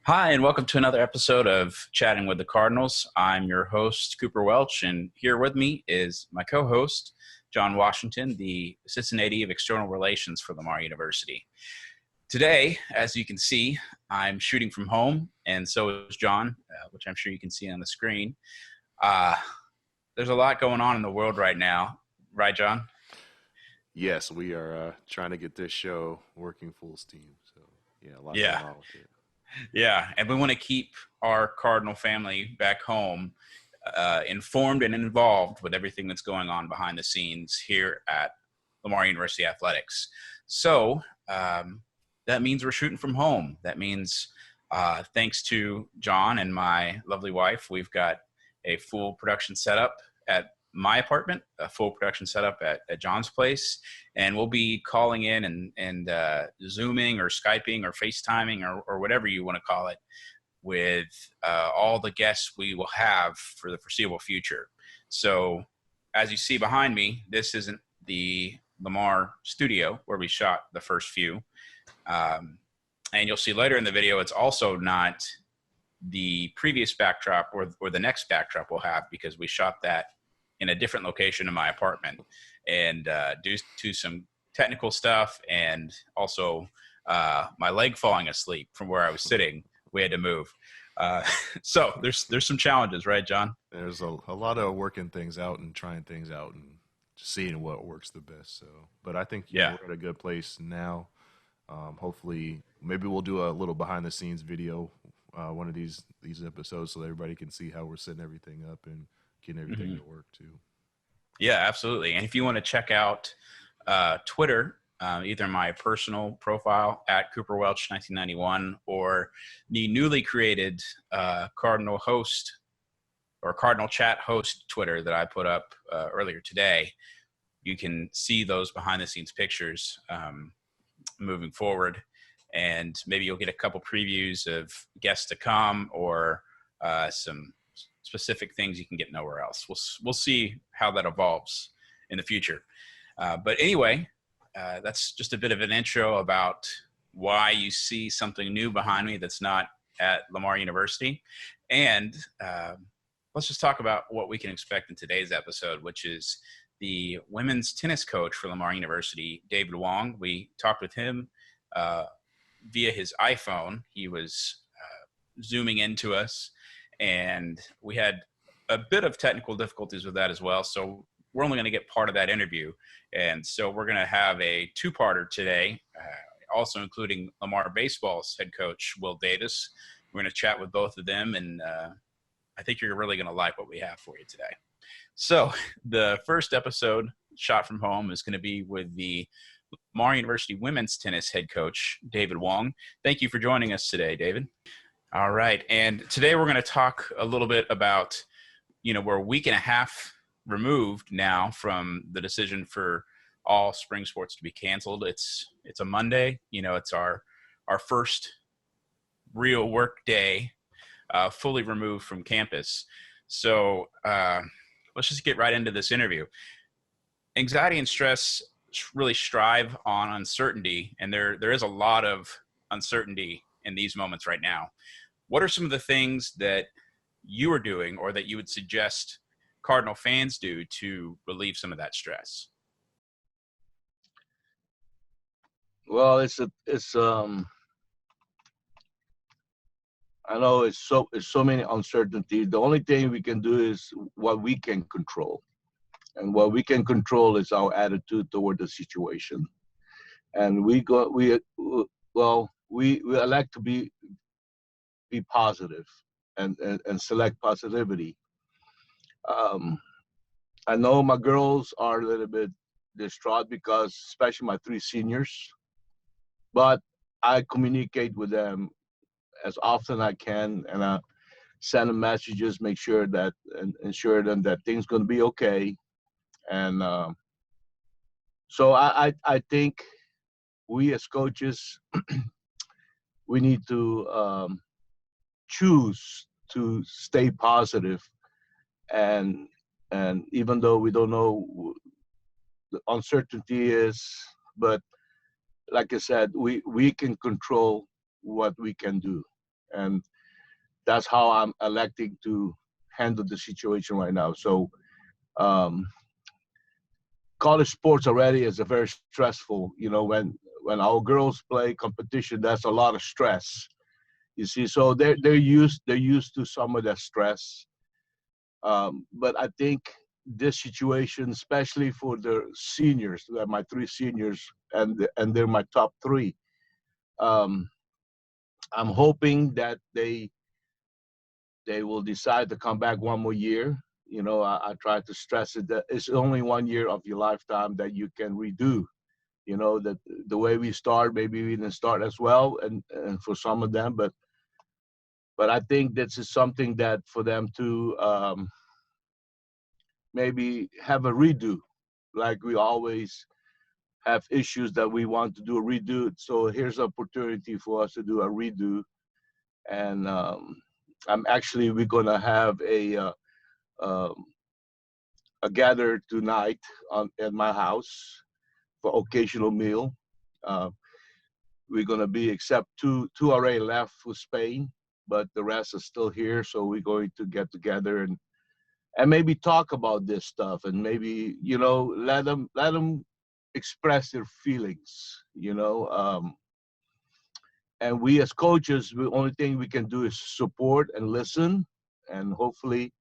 Hi, and welcome to another episode of Chatting with the Cardinals. I'm your host, Cooper Welch, and here with me is my co host, John Washington, the Assistant AD of External Relations for Lamar University. Today, as you can see, I'm shooting from home, and so is John, which I'm sure you can see on the screen. Uh, there's a lot going on in the world right now, right, John? Yes, we are trying to get this show working full steam. So, yeah, a lot Yeah, going on with it. yeah, and we want to keep our Cardinal family back home informed and involved with everything that's going on behind the scenes here at Lamar University Athletics. So that means we're shooting from home. That means thanks to John and my lovely wife, we've got a full production setup at my apartment, a full production setup at John's place, and we'll be calling in and Zooming or Skyping or FaceTiming or whatever you want to call it with all the guests we will have for the foreseeable future. So, as you see behind me, this isn't the Lamar studio where we shot the first few. Um, and you'll see later in the video, it's also not the previous backdrop or the next backdrop we'll have because we shot that in a different location in my apartment. And due to some technical stuff and also my leg falling asleep from where I was sitting, we had to move. Uh, so there's some challenges, right, John? There's a lot of working things out and trying things out and just seeing what works the best. So, but I think Yeah, we're at a good place now. Hopefully, maybe we'll do a little behind the scenes video, one of these episodes, so everybody can see how we're setting everything up and getting everything hmm to work too. yeah, absolutely. And if you want to check out Twitter, either my personal profile at Cooper Welch 1991 or the newly created Cardinal host or Cardinal Chat host Twitter that I put up earlier today, you can see those behind the scenes pictures moving forward. And maybe you'll get a couple previews of guests to come or some specific things you can get nowhere else. We'll see how that evolves in the future. But anyway, that's just a bit of an intro about why you see something new behind me that's not at Lamar University. And let's just talk about what we can expect in today's episode, which is the women's tennis coach for Lamar University, David Wong. We talked with him uh, via his iPhone. He was zooming into us, and we had a bit of technical difficulties with that as well. So we're only going to get part of that interview. And so we're going to have a two-parter today, also including Lamar Baseball's head coach, Will Davis. We're going to chat with both of them, and I think you're really going to like what we have for you today. So the first episode, shot from home, is going to be with the Lamar University women's tennis head coach, David Wong. Thank you for joining us today, David. All right. And today we're going to talk a little bit about, we're a week and a half removed now from the decision for all spring sports to be canceled. It's a Monday. It's our first real work day, fully removed from campus. So let's just get right into this interview. Anxiety and stress really strive on uncertainty, and there is a lot of uncertainty in these moments right now. What are some of the things that you are doing or that you would suggest Cardinal fans do to relieve some of that stress? Well, I know it's so many uncertainty. The only thing we can do is what we can control, and what we can control is our attitude toward the situation. And we elect to be positive and select positivity. Um, I know my girls are a little bit distraught because, especially my three seniors, but I communicate with them as often I can, and I send them messages, make sure that and ensure them that things going to be okay. And so I think we as coaches we need to choose to stay positive, and and even though we don't know the uncertainty is, but like I said, we can control what we can do, And that's how I'm electing to handle the situation right now. So um, college sports already is a very stressful, when our girls play competition, that's a lot of stress. You see, so they're used to some of that stress. But I think this situation, especially for the seniors, my three seniors, and they're my top three. Um, I'm hoping that they will decide to come back one more year. I try to stress it that it's only 1 year of your lifetime that you can redo. That the way we start, maybe we didn't start as well, and for some of them, but I think this is something that for them to maybe have a redo, like we always have issues that we want to do a redo. So here's an opportunity for us to do a redo, and we're gonna have um, a gather tonight at my house for occasional meal. Uh, we're gonna be except two already left for Spain, but the rest are still here. So we're going to get together and maybe talk about this stuff, and maybe let them express their feelings. And we as coaches, the only thing we can do is support and listen, and hopefully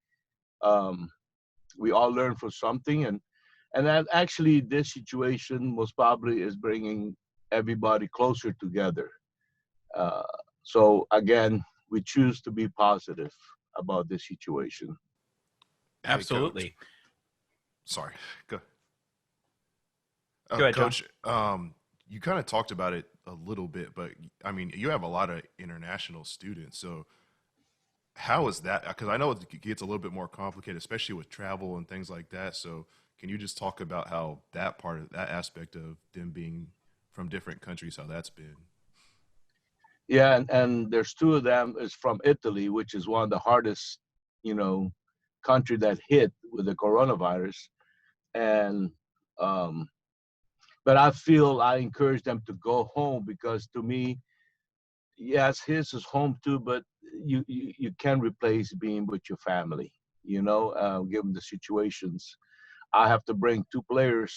um, we all learn from something. And that actually this situation most probably is bringing everybody closer together. Uh, so again, we choose to be positive about this situation. Hey, Coach. Absolutely. Sorry. Go. Go ahead, John. Coach, you kind of talked about it a little bit, but I mean, you have a lot of international students. So how is that? Because I know it gets a little bit more complicated, especially with travel and things like that. So can you just talk about how that part of that aspect of them being from different countries, how that's been? Yeah, and there's two of them is from Italy, which is one of the hardest, you know, country that hit with the coronavirus. And um, but I encourage them to go home, because to me, yes, his is home too, but you can replace being with your family, given the situations. I have to bring two players,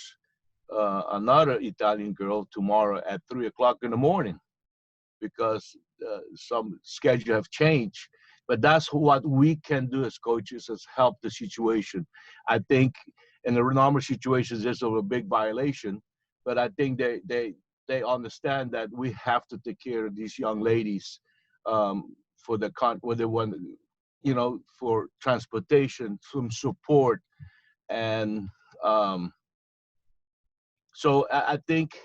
another Italian girl tomorrow at 3 o'clock in the morning, because some schedule have changed. But that's what we can do as coaches, is help the situation. I think in the normal situations, there's a big violation, but I think they understand that we have to take care of these young ladies, for when they want, for transportation, some support, and um, so I think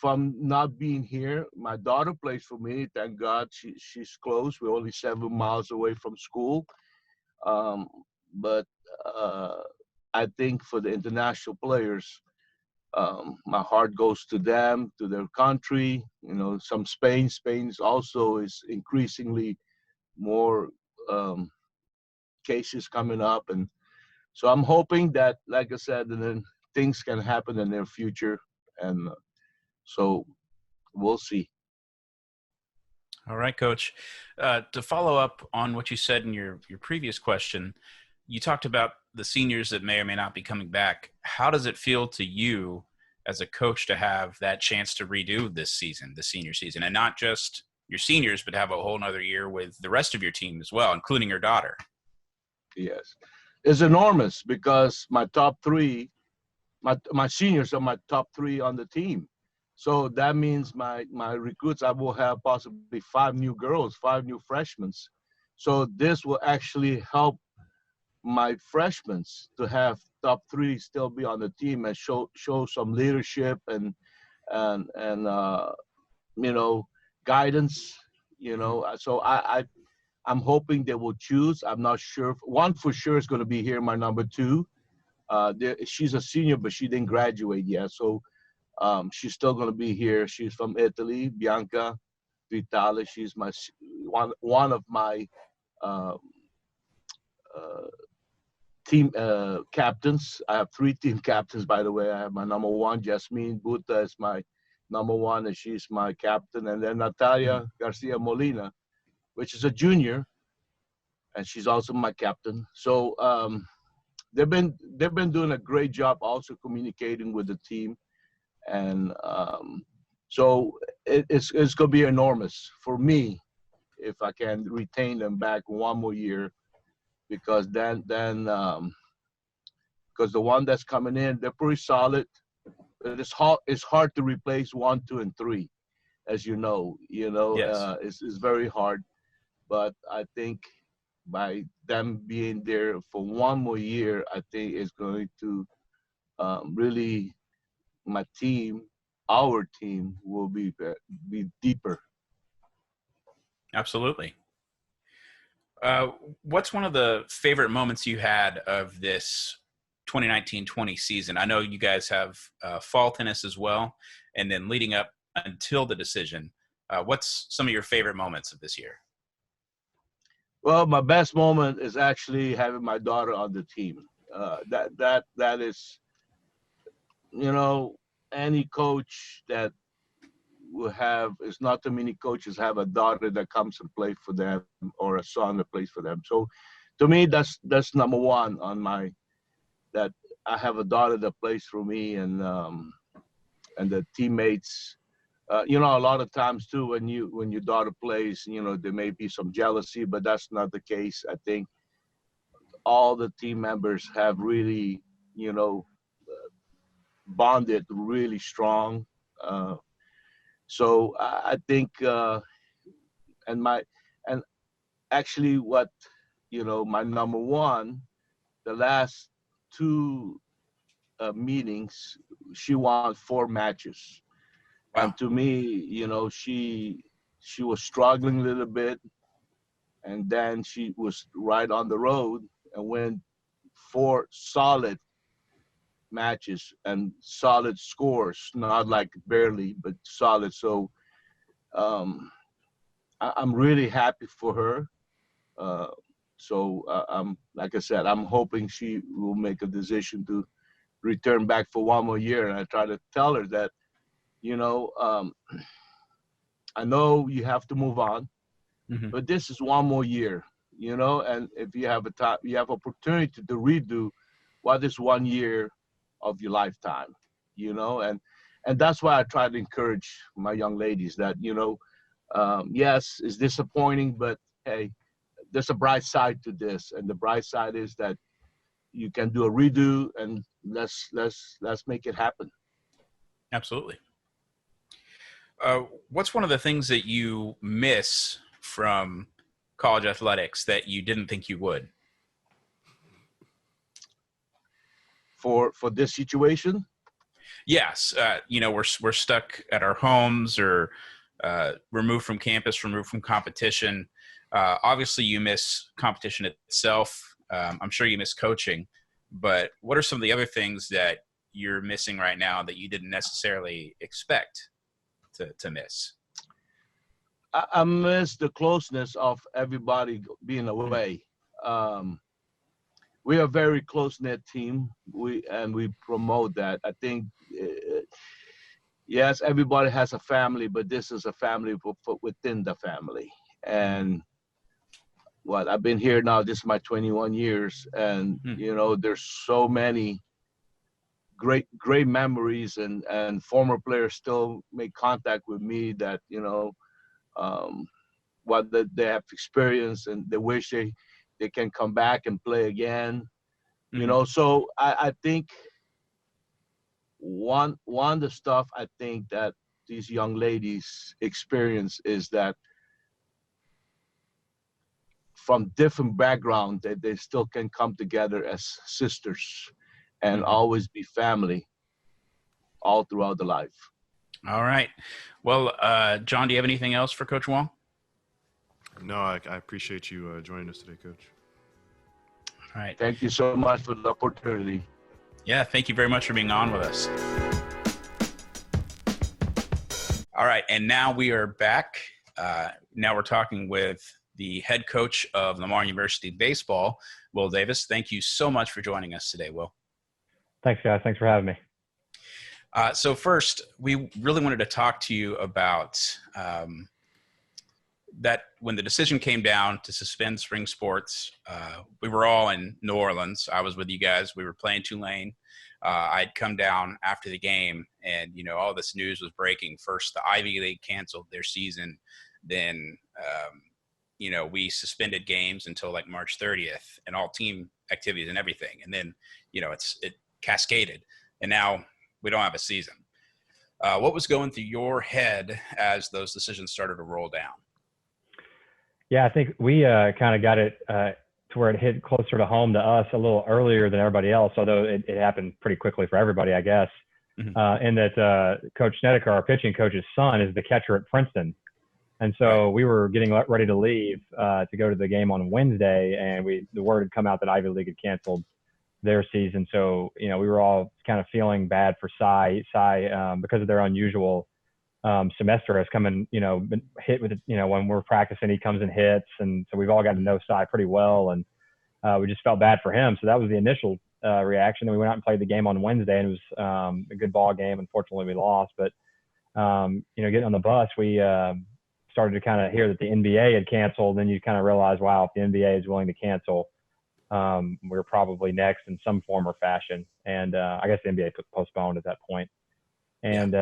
from not being here, my daughter plays for me. Thank God she's close. We're only 7 miles away from school. Um, but uh, I think for the international players, my heart goes to them, to their country. Some Spain. Spain's also is increasingly more um, cases coming up, and so I'm hoping that, like I said, and then things can happen in their future, and so we'll see. All right, Coach. To follow up on what you said in your previous question, you talked about the seniors that may or may not be coming back. How does it feel to you as a coach to have that chance to redo this season, the senior season, and not just your seniors, but have a whole nother year with the rest of your team as well, including your daughter? Yes, it's enormous, because my seniors are my top three on the team. So that means my recruits, I will have possibly five new girls, five new freshmen. So this will actually help my freshmen to have top three still be on the team, and show some leadership and you know guidance. So I'm hoping they will choose. I'm not sure. One for sure is going to be here, my number two. She's a senior, but she didn't graduate yet. So she's still going to be here. She's from Italy, Bianca Vitale. She's one of my uh, uh, team captains. I have three team captains, by the way. I have my number one, Jasmine Buta, is my number one, and she's my captain. And then Natalia Garcia Molina which is a junior, and she's also my captain. So they've been doing a great job also communicating with the team, and so it's going to be enormous for me if I can retain them back one more year, because then because the one that's coming in, they're pretty solid. But it's hard to replace 1, 2, and 3, as you know. Yes. It's very hard. But I think by them being there for one more year, I think it's going to really, my team, our team, will be deeper. Absolutely. What's one of the favorite moments you had of this 2019-20 season? I know you guys have fall tennis as well, and then leading up until the decision. What's some of your favorite moments of this year? Well, my best moment is actually having my daughter on the team. That is, any coach that will have, it's not too many coaches have a daughter that comes and play for them, or a son that plays for them. So to me, that's number one on my, that I have a daughter that plays for me, and the teammates. A lot of times too, when your daughter plays, there may be some jealousy, but that's not the case. I think all the team members have really, bonded really strong. So I think, and actually what, my number one, the last two meetings, she won 4 matches. Wow. And to me, she was struggling a little bit, and then she was right on the road and win 4 solid matches and solid scores, not like barely, but solid. So I'm really happy for her. Uh, I'm, like I said, I'm hoping she will make a decision to return back for one more year. And I try to tell her that, I know you have to move on, Mm-hmm. but this is one more year, and if you have you have opportunity to redo what is 1 year of your lifetime, and that's why I try to encourage my young ladies that, yes, it's disappointing, but hey, there's a bright side to this, and the bright side is that you can do a redo, and let's make it happen. Absolutely. What's one of the things that you miss from college athletics that you didn't think you would? For this situation, Yes. We're stuck at our homes, or removed from campus, removed from competition. Obviously, you miss competition itself. I'm sure you miss coaching. But what are some of the other things that you're missing right now that you didn't necessarily expect to miss? I miss the closeness of everybody being away. We are a very close-knit team. We promote that. I think, yes, everybody has a family, but this is a family within the family. And I've been here now, this is my 21 years, and there's so many great memories, and former players still make contact with me that, um, what they have experienced, and they wish they can come back and play again. So I think one of the stuff I think that these young ladies experience is that from different background, that they still can come together as sisters and always be family all throughout the life. All right. Well, John, do you have anything else for Coach Wong? No, I appreciate you joining us today, Coach. All right. Thank you so much for the opportunity. Yeah, thank you very much for being on with us. All right, and now we are back. Now we're talking with the head coach of Lamar University Baseball, Will Davis. Thank you so much for joining us today, Will. Thanks, guys. Thanks for having me. So first, we really wanted to talk to you about that when the decision came down to suspend spring sports, we were all in New Orleans. I was with you guys. We were playing Tulane. I'd come down after the game, and all this news was breaking. First, the Ivy League canceled their season. Then, we suspended games until like March 30th, and all team activities and everything. And then, it cascaded, and now we don't have a season. What was going through your head as those decisions started to roll down? Yeah, I think we kind of got it to where it hit closer to home to us a little earlier than everybody else, although it happened pretty quickly for everybody, I guess. In that Coach Snedeker, our pitching coach's son, is the catcher at Princeton. And so we were getting ready to leave to go to the game on Wednesday, and the word had come out that Ivy League had canceled their season. So, we were all kind of feeling bad for Cy because of their unusual semester has come in, been hit with, when we're practicing, he comes and hits. And so we've all got to know Cy pretty well. And we just felt bad for him. So that was the initial reaction. Then we went out and played the game on Wednesday, and it was a good ball game. Unfortunately, we lost. But, getting on the bus, we started to kind of hear that the NBA had canceled. Then you kind of realize, wow, if the NBA is willing to cancel, we're probably next in some form or fashion. And I guess the NBA postponed at that point. And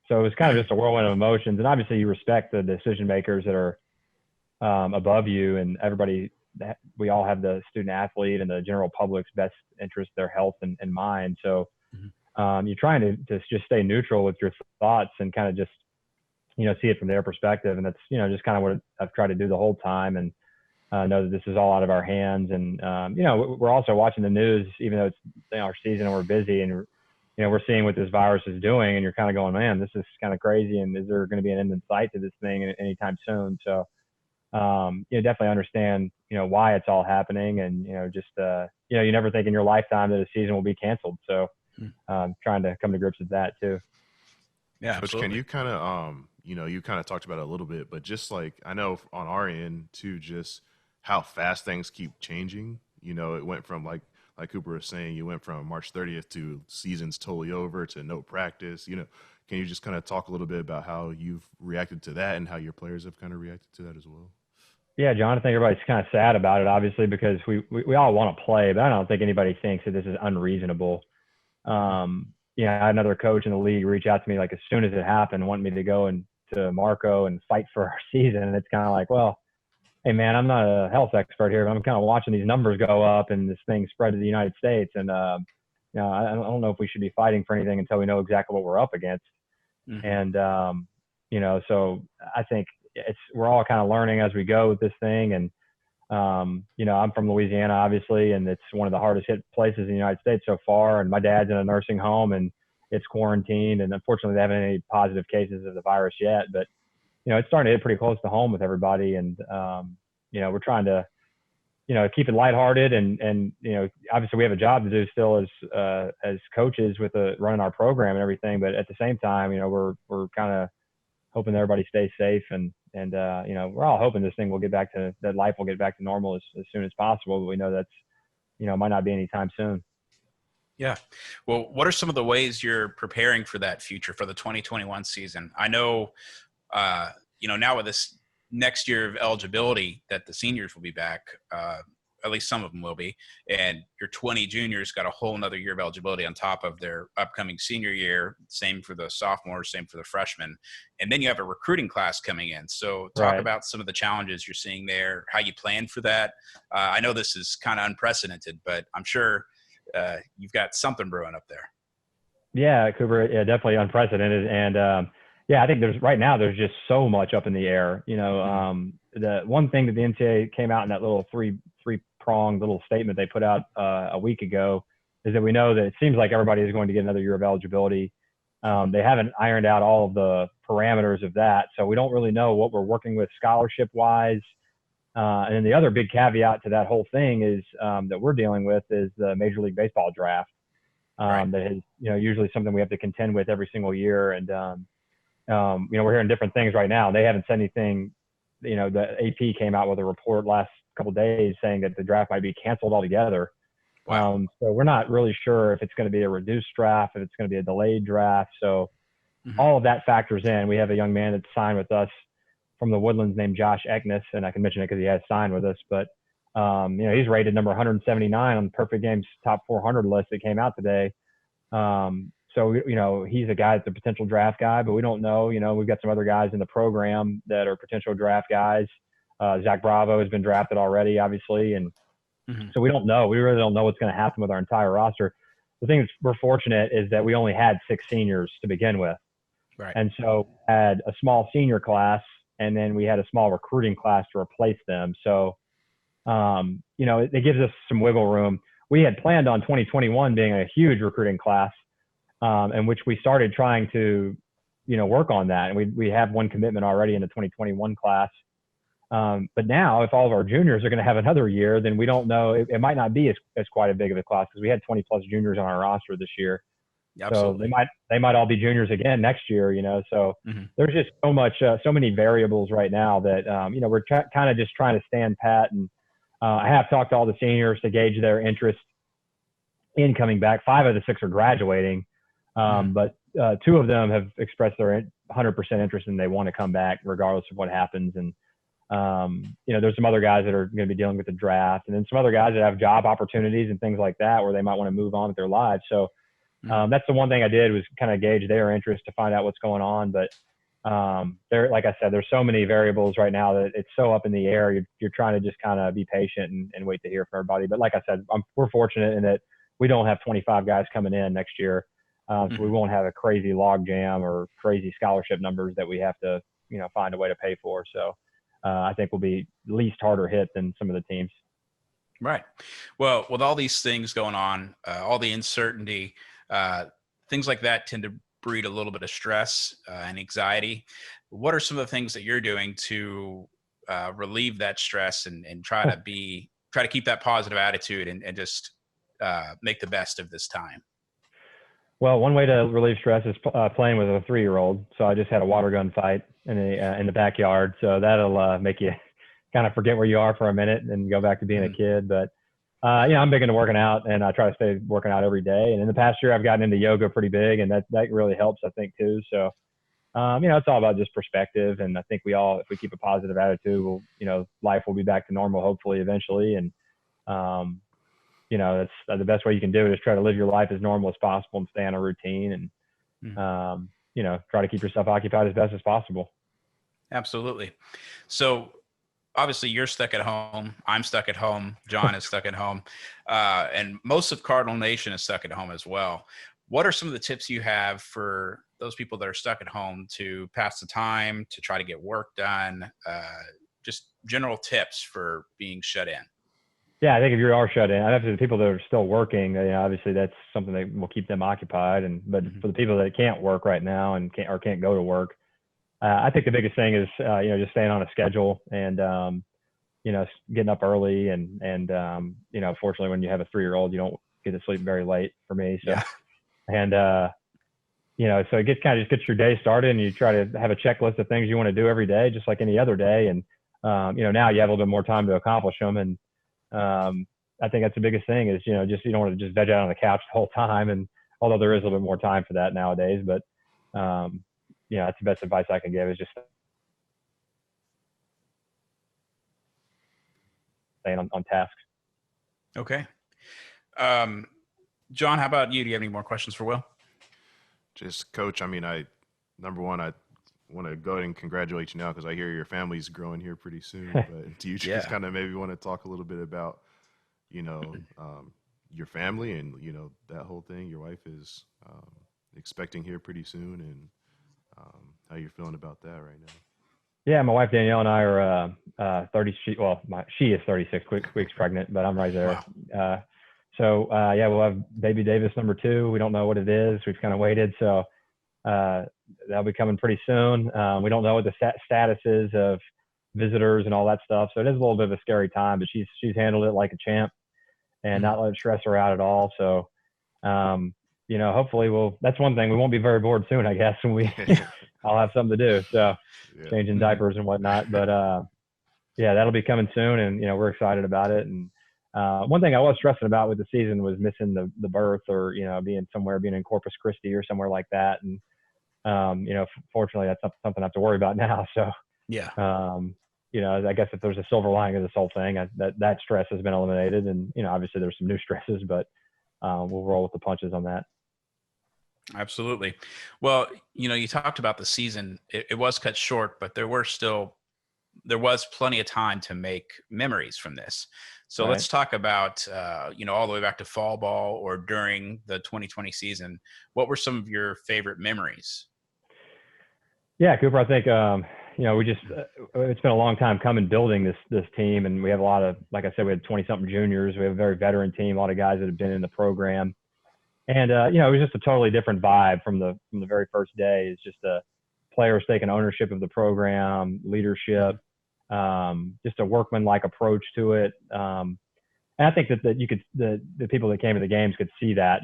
so it was kind of just a whirlwind of emotions. And obviously you respect the decision makers that are above you, and everybody. We all have the student athlete and the general public's best interest, their health in mind. So you're trying to just stay neutral with your thoughts and kind of just, see it from their perspective. And that's, just kind of what I've tried to do the whole time, and know that this is all out of our hands. And, we're also watching the news, even though it's our season and we're busy, and we're seeing what this virus is doing, and you're kind of going, man, this is kind of crazy. And is there going to be an end in sight to this thing anytime soon? So, definitely understand, why it's all happening. And, you never think in your lifetime that a season will be canceled. So, trying to come to grips with that too. Yeah. Coach, can you kind of, you kind of talked about it a little bit, but just like, I know on our end too, just how fast things keep changing. It went from like Cooper was saying, you went from March 30th to season's totally over to no practice. Can you just kind of talk a little bit about how you've reacted to that and how your players have kind of reacted to that as well? Yeah, John, I think everybody's kind of sad about it, obviously, because we all want to play, but I don't think anybody thinks that this is unreasonable. I had another coach in the league reach out to me like as soon as it happened, wanting me to go to Marco and fight for our season. And it's kind of like, well, hey man, I'm not a health expert here, but I'm kind of watching these numbers go up and this thing spread to the United States. And, I don't know if we should be fighting for anything until we know exactly what we're up against. And, so I think we're all kind of learning as we go with this thing. And, I'm from Louisiana, obviously, and it's one of the hardest hit places in the United States so far. And my dad's in a nursing home and it's quarantined. And unfortunately, they haven't any positive cases of the virus yet, but it's starting to hit pretty close to home with everybody. And, we're trying to, keep it lighthearted and, obviously we have a job to do still as coaches with running our program and everything. But at the same time, we're kind of hoping that everybody stays safe and we're all hoping this thing will that life will get back to normal as soon as possible. But we know that's, might not be anytime soon. Yeah. Well, what are some of the ways you're preparing for that future for the 2021 season? I know, now with this next year of eligibility that the seniors will be back, at least some of them will be, and your 20 juniors got a whole nother year of eligibility on top of their upcoming senior year. Same for the sophomores, same for the freshmen. And then you have a recruiting class coming in. So talk about some of the challenges you're seeing there, how you plan for that. I know this is kind of unprecedented, but I'm sure you've got something brewing up there. Yeah, Cooper, yeah, definitely unprecedented. And I think there's just so much up in the air. The one thing that the NCAA came out in that little three-pronged little statement they put out a week ago is that we know that it seems like everybody is going to get another year of eligibility. They haven't ironed out all of the parameters of that, so we don't really know what we're working with scholarship-wise. And then the other big caveat to that whole thing is that we're dealing with is the Major League Baseball draft. That is, usually something we have to contend with every single year. And, we're hearing different things right now. They haven't said anything. The AP came out with a report last couple of days saying that the draft might be canceled altogether. Wow. So we're not really sure if it's going to be a reduced draft, if it's going to be a delayed draft. So all of that factors in. We have a young man that signed with us from the Woodlands named Josh Eknes, and I can mention it because he has signed with us. But he's rated number 179 on the Perfect Game's top 400 list that came out today. So he's a guy that's a potential draft guy, but we don't know. We've got some other guys in the program that are potential draft guys. Zach Bravo has been drafted already, obviously, and so we don't know. We really don't know what's going to happen with our entire roster. The thing that's we're fortunate is that we only had 6 seniors to begin with. Right. And so we had a small senior class, and then we had a small recruiting class to replace them. So, it gives us some wiggle room. We had planned on 2021 being a huge recruiting class, in which we started trying to, work on that. And we have one commitment already in the 2021 class. But now if all of our juniors are going to have another year, then we don't know. It might not be as quite a big of a class because we had 20 plus juniors on our roster this year. Absolutely. So they might all be juniors again next year, so there's just so many variables right now that, we're kind of just trying to stand pat. And I have talked to all the seniors to gauge their interest in coming back. 5 of the 6 are graduating. But 2 of them have expressed their 100% interest and they want to come back regardless of what happens. And, there's some other guys that are going to be dealing with the draft, and then some other guys that have job opportunities and things like that where they might want to move on with their lives. So, that's the one thing I did was kind of gauge their interest to find out what's going on. But like I said, there's so many variables right now that it's so up in the air. You're trying to just kind of be patient and wait to hear from everybody. But like I said, we're fortunate in that we don't have 25 guys coming in next year. So we won't have a crazy log jam or crazy scholarship numbers that we have to, find a way to pay for. So I think we'll be least harder hit than some of the teams. Right. Well, with all these things going on, all the uncertainty, things like that tend to breed a little bit of stress and anxiety. What are some of the things that you're doing to relieve that stress and try to keep that positive attitude and just make the best of this time? Well, one way to relieve stress is playing with a 3-year-old. So I just had a water gun fight in the backyard. So that'll make you kind of forget where you are for a minute and go back to being a kid. But I'm big into working out, and I try to stay working out every day. And in the past year, I've gotten into yoga pretty big, and that really helps, I think, too. So, it's all about just perspective. And I think if we keep a positive attitude, life will be back to normal, hopefully, eventually. And, that's the best way you can do it is try to live your life as normal as possible and stay on a routine and, try to keep yourself occupied as best as possible. Absolutely. So, obviously you're stuck at home. I'm stuck at home. John is stuck at home. And most of Cardinal Nation is stuck at home as well. What are some of the tips you have for those people that are stuck at home to pass the time, to try to get work done? Just general tips for being shut in. Yeah, I think if you are shut in, I think the people that are still working, obviously that's something that will keep them occupied. But for the people that can't work right now and can't go to work, I think the biggest thing is, just staying on a schedule and, getting up early and fortunately when you have a 3-year-old, you don't get to sleep very late for me. So, and, so it just gets your day started and you try to have a checklist of things you want to do every day, just like any other day. And, now you have a little bit more time to accomplish them. And, I think that's the biggest thing is, you don't want to just veg out on the couch the whole time. And although there is a little bit more time for that nowadays, but, that's the best advice I can give is just staying on task. Okay. John, how about you? Do you have any more questions for Will? Just Coach, number one, I want to go ahead and congratulate you now because I hear your family's growing here pretty soon. But do you just kind of maybe want to talk a little bit about, your family and, that whole thing? Your wife is expecting here pretty soon, and how you're feeling about that right now? Yeah, my wife Danielle and I are 30. She is 36 weeks pregnant, but I'm right there. Wow. We'll have baby Davis number 2. We don't know what it is. We've kind of waited, so that'll be coming pretty soon. We don't know what the status is of visitors and all that stuff, so it is a little bit of a scary time. But she's handled it like a champ and not let it stress her out at all. So, hopefully that's one thing. We won't be very bored soon, I guess, when I'll have something to do. So changing diapers and whatnot, but that'll be coming soon. And, we're excited about it. And one thing I was stressing about with the season was missing the birth or, being in Corpus Christi or somewhere like that. And, fortunately that's not something I have to worry about now. So Yeah. I guess if there's a silver lining of this whole thing, that stress has been eliminated, and obviously there's some new stresses, but we'll roll with the punches on that. Absolutely. Well, you talked about the season. It was cut short, but there was plenty of time to make memories from this. So Right. let's talk about, all the way back to fall ball or during the 2020 season. What were some of your favorite memories? Yeah, Cooper, I think, we just, it's been a long time coming building this team. And we have a lot of, like I said, we had 20 something juniors. We have a very veteran team, a lot of guys that have been in the program. And, it was just a totally different vibe from the very first day. It's just players taking ownership of the program, leadership, just a workman-like approach to it. And I think that you could, the people that came to the games could see that,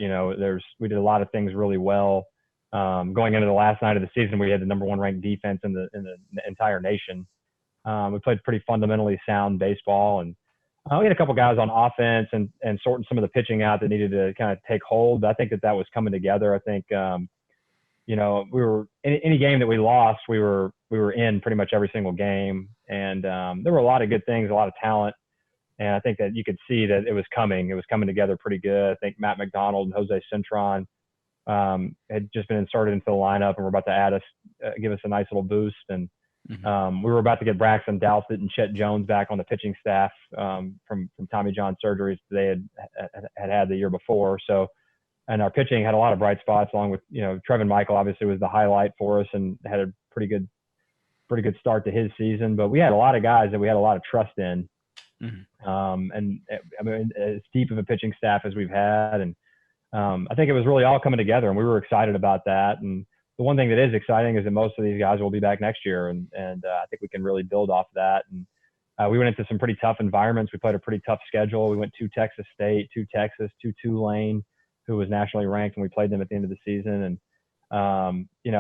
we did a lot of things really well. Going into the last night of the season, we had the number one ranked defense in the entire nation. We played pretty fundamentally sound baseball, and we had a couple guys on offense and sorting some of the pitching out that needed to kind of take hold. But I think that was coming together. I think, we were any game that we lost, we were in pretty much every single game, and there were a lot of good things, a lot of talent. And I think that you could see that it was coming together pretty good. I think Matt McDonald and Jose Cintron had just been inserted into the lineup and were about to give us a nice little boost. And we were about to get Braxton Douthit and Chet Jones back on the pitching staff from Tommy John surgeries they had the year before. So, and our pitching had a lot of bright spots, along with, Trevin Michael obviously was the highlight for us and had a pretty good start to his season. But we had a lot of guys that we had a lot of trust in. And I mean, as deep of a pitching staff as we've had. And I think it was really all coming together, and we were excited about that. And the one thing that is exciting is that most of these guys will be back next year. And I think we can really build off of that. And we went into some pretty tough environments. We played a pretty tough schedule. We went to Texas State, to Texas, to Tulane, who was nationally ranked, and we played them at the end of the season. And,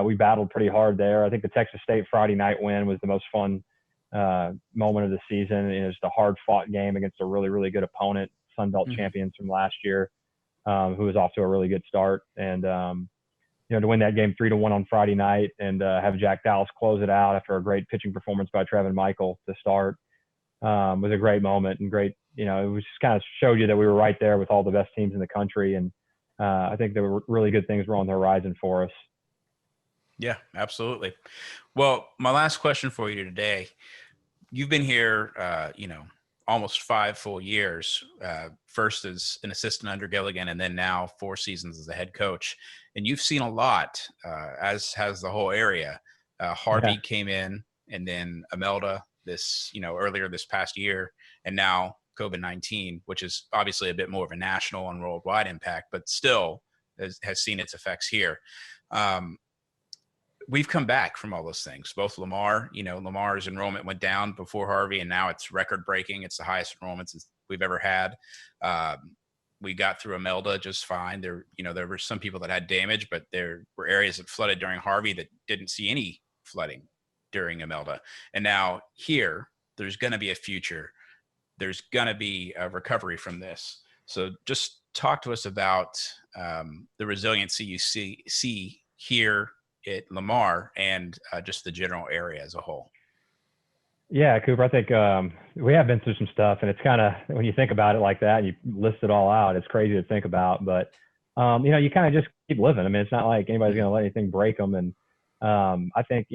we battled pretty hard there. I think the Texas State Friday night win was the most fun moment of the season. It was just a hard fought game against a really, really good opponent, Sun Belt champions from last year, who was off to a really good start. And, to win that game 3-1 on Friday night and have Jack Dallas close it out after a great pitching performance by Trevin Michael to start was a great moment and great, it was just kind of showed you that we were right there with all the best teams in the country. And I think there were really good things were on the horizon for us. Yeah, absolutely. Well, my last question for you today, you've been here, almost 5 full years, first as an assistant under Gilligan, and then now 4 seasons as a head coach. And you've seen a lot, as has the whole area. Harvey came in, and then Imelda earlier this past year, and now COVID-19, which is obviously a bit more of a national and worldwide impact, but still has seen its effects here. We've come back from all those things. Both Lamar's enrollment went down before Harvey, and now it's record breaking. It's the highest enrollment since we've ever had. We got through Imelda just fine. There were some people that had damage, but there were areas that flooded during Harvey that didn't see any flooding during Imelda. And now here, there's going to be a future. There's going to be a recovery from this. So just talk to us about the resiliency you see here at Lamar and just the general area as a whole. Yeah, Cooper, I think we have been through some stuff, and it's kind of, when you think about it like that and you list it all out, it's crazy to think about. But, you kind of just keep living. I mean, it's not like anybody's going to let anything break them. And I think,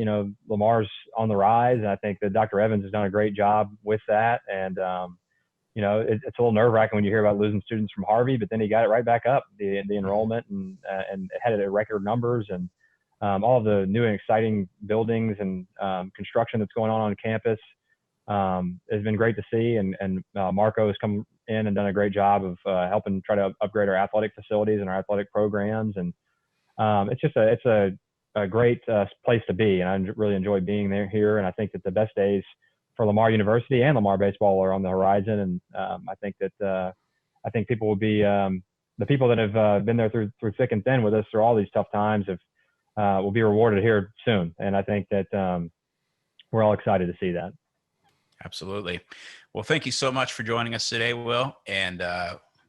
Lamar's on the rise, and I think that Dr. Evans has done a great job with that. And, it's a little nerve-wracking when you hear about losing students from Harvey, but then he got it right back up, the enrollment, and had it at record numbers. And all of the new and exciting buildings and construction that's going on campus has been great to see. And Marco has come in and done a great job of helping try to upgrade our athletic facilities and our athletic programs. And it's a great place to be. And I really enjoy being here. And I think that the best days for Lamar University and Lamar baseball are on the horizon. And I think people will be the people that have been there through thick and thin with us through all these tough times will be rewarded here soon. And I think that we're all excited to see that. Absolutely. Well, thank you so much for joining us today, Will, and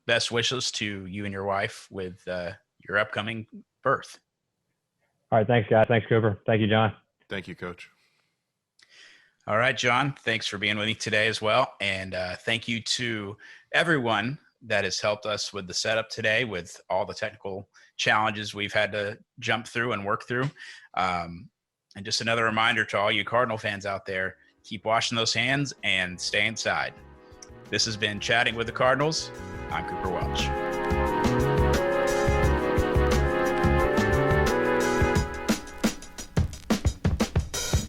best wishes to you and your wife with your upcoming birth. All right. Thanks, guys. Thanks, Cooper. Thank you, John. Thank you, Coach. All right, John, thanks for being with me today as well. And thank you to everyone that has helped us with the setup today, with all the technical challenges we've had to jump through and work through. And just another reminder to all you Cardinal fans out there, keep washing those hands and stay inside. This has been Chatting with the Cardinals. I'm Cooper Welch.